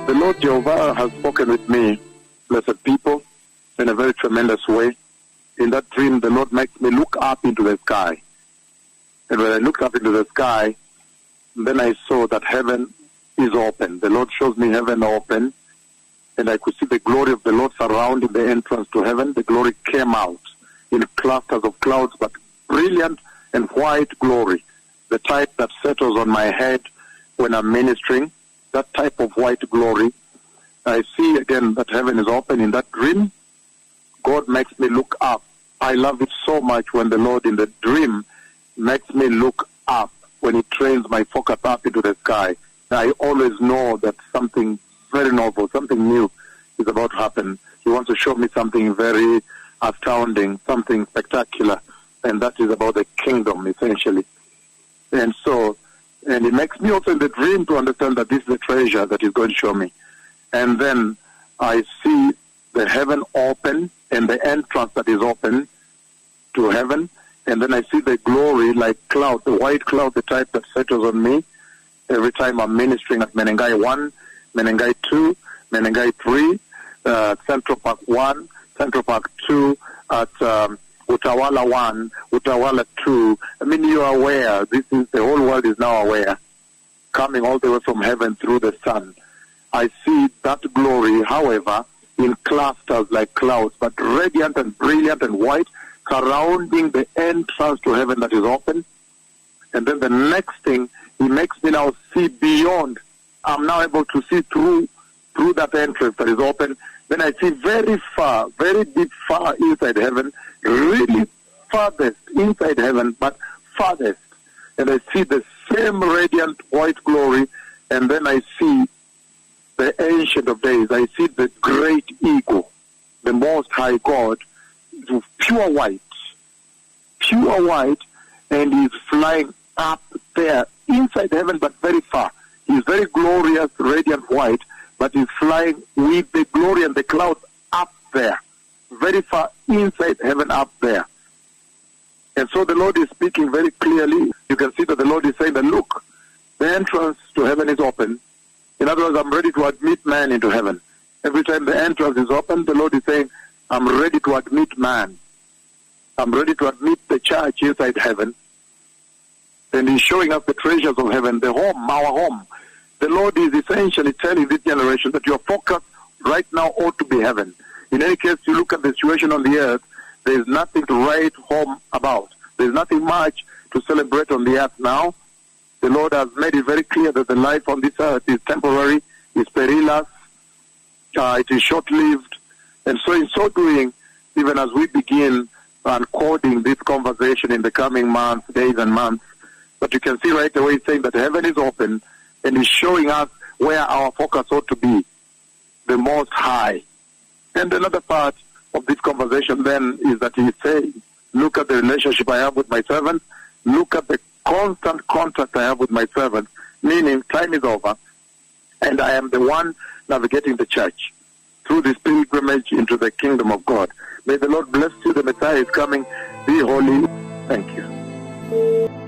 The Lord Jehovah has spoken with me, blessed people, in a very tremendous way. In that dream, the Lord makes me look up into the sky. And when I looked up into the sky, then I saw that heaven is open. The Lord shows me heaven open, and I could see the glory of the Lord surrounding the entrance to heaven. The glory came out in clusters of clouds, but brilliant and white glory, the type that settles on my head when I'm ministering, that type of white glory. I see again that heaven is open. In that dream, God makes me look up. I love it so much when the Lord in the dream makes me look up, when He trains my focus up into the sky. I always know that something very novel, something new is about to happen. He wants to show me something very astounding, something spectacular, and that is about the kingdom, essentially. And it makes me also in the dream to understand that this is the treasure that He's going to show me. And then I see the heaven open and the entrance that is open to heaven. And then I see the glory like cloud, the white cloud, the type that settles on me every time I'm ministering at Menengai 1, Menengai 2, Menengai 3, Central Park 1, Central Park 2, at Utawala 1, Utawala 2. I mean, you are aware. The whole world is now aware. Coming all the way from heaven through the sun. I see that glory, however, in clusters like clouds, but radiant and brilliant and white, surrounding the entrance to heaven that is open. And then the next thing, He makes me now see beyond. I'm now able to see through that entrance that is open. Then I see very far, very deep far inside heaven, really farthest inside heaven, but farthest. And I see the same radiant white glory, and then I see the Ancient of Days. I see the great eagle, the Most High God, pure white, and He's flying up there inside heaven, but very far. He's very glorious, radiant white, but He's flying with the glory and the clouds up there, very far inside heaven up there. And so the Lord is speaking very clearly. You can see that the Lord is saying that, look, the entrance to heaven is open. In other words, I'm ready to admit man into heaven. Every time the entrance is open, the Lord is saying, I'm ready to admit man. I'm ready to admit the church inside heaven. And He's showing us the treasures of heaven, the home, our home. The Lord is essentially telling this generation that your focus right now ought to be heaven. In any case, you look at the situation on the earth, there is nothing to write home about. There is nothing much to celebrate on the earth now. The Lord has made it very clear that the life on this earth is temporary, is perilous, it is short-lived. And so in so doing, even as we begin uncoding this conversation in the coming months, days and months, but you can see right away saying that heaven is open and is showing us where our focus ought to be, the Most High. And another part of this conversation then is that He's saying, look at the relationship I have with my servants, look at the constant contact I have with my servants, meaning time is over, and I am the one navigating the church through this pilgrimage into the kingdom of God. May the Lord bless you. The Messiah is coming. Be holy. Thank you.